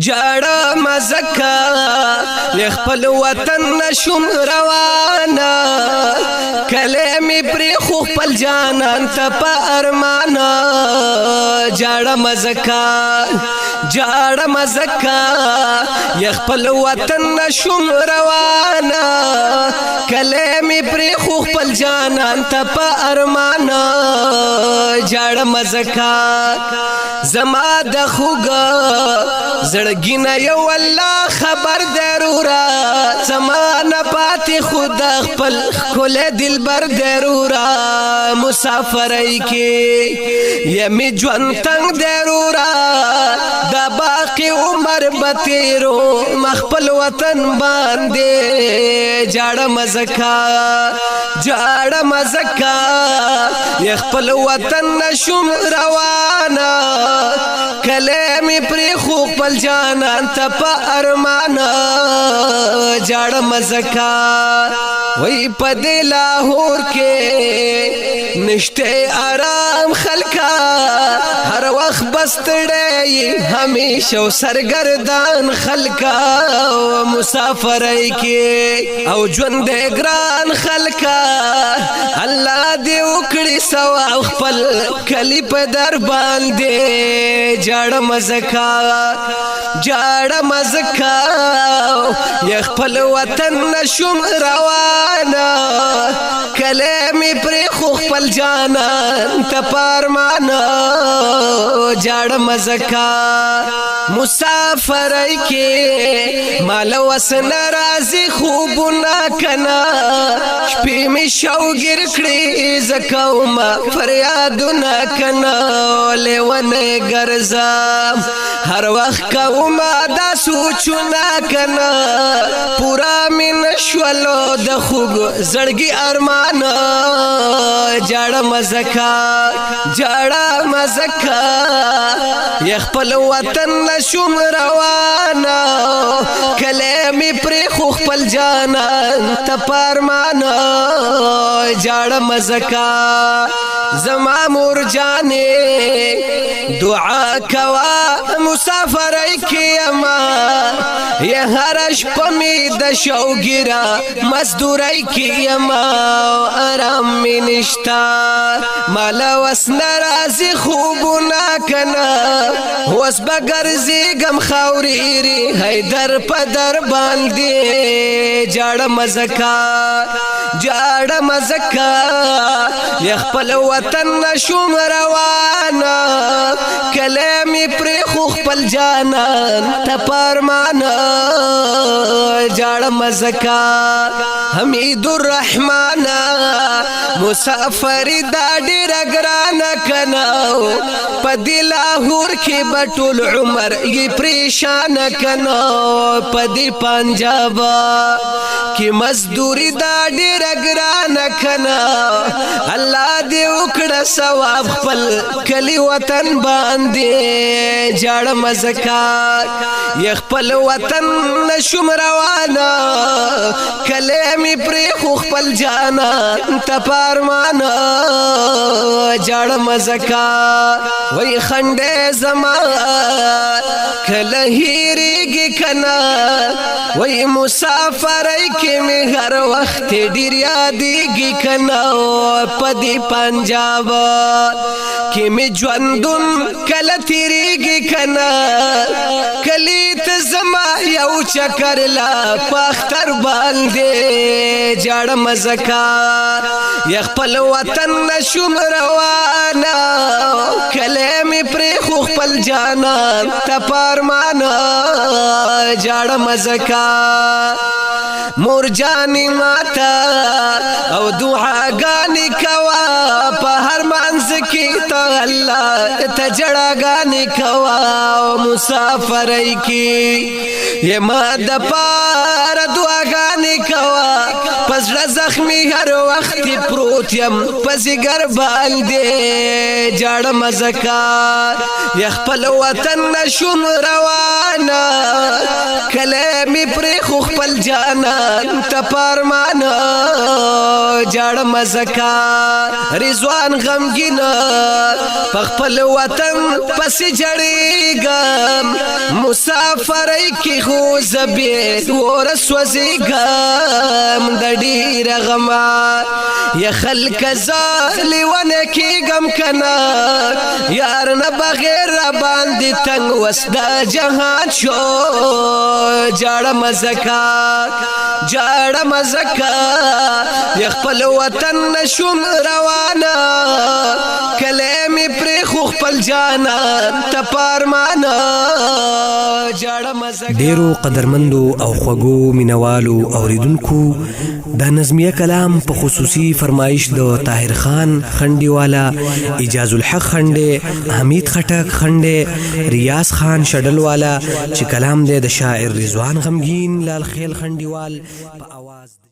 جاړه مزکا خپل وطن نشم روانا کله می پری خو خپل جانان ته په ارمانا جاړه مزکا خپل وطن نشم روانا کله می پری خو خپل جانان ته په ارمانا جاړه مزکا زما د خوګه زړګینه یو الله خبر ضرورا زمانه پاتې خود خپل کول دلبر ضرورا مسافرای کې یمي ژوند تنگ ضرورا د باقی عمر بتیرو مخبل وطن باندې جاړه مزکا خپل وطن نشم روانا کلمی پری خو خپل جانان ته په ارمانا جاړه مزکا وای په دې لاهور کې نشته آرام خلکا هر وخت بستړی همیشه سرګردان خلکا مسافرای کې او ژوند ګران خلکا الله دې وکړي سوا خپل کلی په در باندې جاړه مزکا خپل وطن نشم روانا کلمی پری خو خپل جانان ته پارمانا جاړه مزکا مسافرای کې مال وس ناراضي خوبونه کنا شپې می شوګر کړې زکوما فریادونه کنا لیونه ګرځم هر وخت کوما دا سوچونه کنا پورا من شولو د خوب زړګي ارمان جاړه مزکا خپل وطن نشم روانا کلمی پری خو خپل جانان ته پارمانا جاړه مزکا زما مور جانې دعا کوا مسافرای کې اما هر شپه می د شوګرا مزدورای کې اما آرام می نشتا مال وس ناراضي خوبونه کنا وس بغرزي غم خوريري حیدر په در باندې جاړه مزکا خپل وطن نشم روانا کلمی پری خو خپل جانان ته پارمانا جاړه مزکا حمید الرحمن مسافر دا ډیر ګران کناو په لاهور کې بټول عمر یې پریشان کناو په دې پنجاب کې مزدوري دا ډیر ګران کناو الله دې وکړه ثواب خپل کلی وطن باندې جاړه مزکا خپل وطن نشم روانا کلمی پری خو خپل جانان ته پارمانا جاړه مزکا وای خنده زما کله هیریږي کنا وای مسافرای کې می هر وخت ډیر یادېږي کنا په دې پنجاب کې می ژوندون کله تیریږي کنا کلی ته زما یو چکر لا پختر باندې جاړه مزکا خپل وطن نشم روانا کلمی پری خو خپل جانان ته پارمانا جاړه مزکا مور جانی ماتا او دعاګانی کوا په هر منځ کې ته الله ته جړاګانی کوا او مسافرای کې یما د پار دعاګانی کوا پس زخمی هر وخت پروت یم پسګر باندې جاړه مزکا خپل وطن نشم روانا کله می پر خپل جانان ته پرمان جړ مزکا رضوان غمگین خپل وطن پس جړېګم مسافرای کی خو زبې ورسوځېګم د ډېر غما یا خلک ظالمونه کېږم کنه یار نه بغیر باندې تنگ وسدا جهان شو جړ مزکا یا خپل وطن نشم روانه کلمی پر خپل جانان ته پرمان جړ مزکا ډیرو قدرمندو او خوږو مینوالو اوریدونکو دا نظمیه کلام په خصوصي فرمایش د طاهر خان خنډیوالا اجاز الحق خنډه حمید خټک خنډه ریاض خان شډلوالا چې کلام دی د شاعر رضوان غمگین لال خیل خنډیوال په आवाज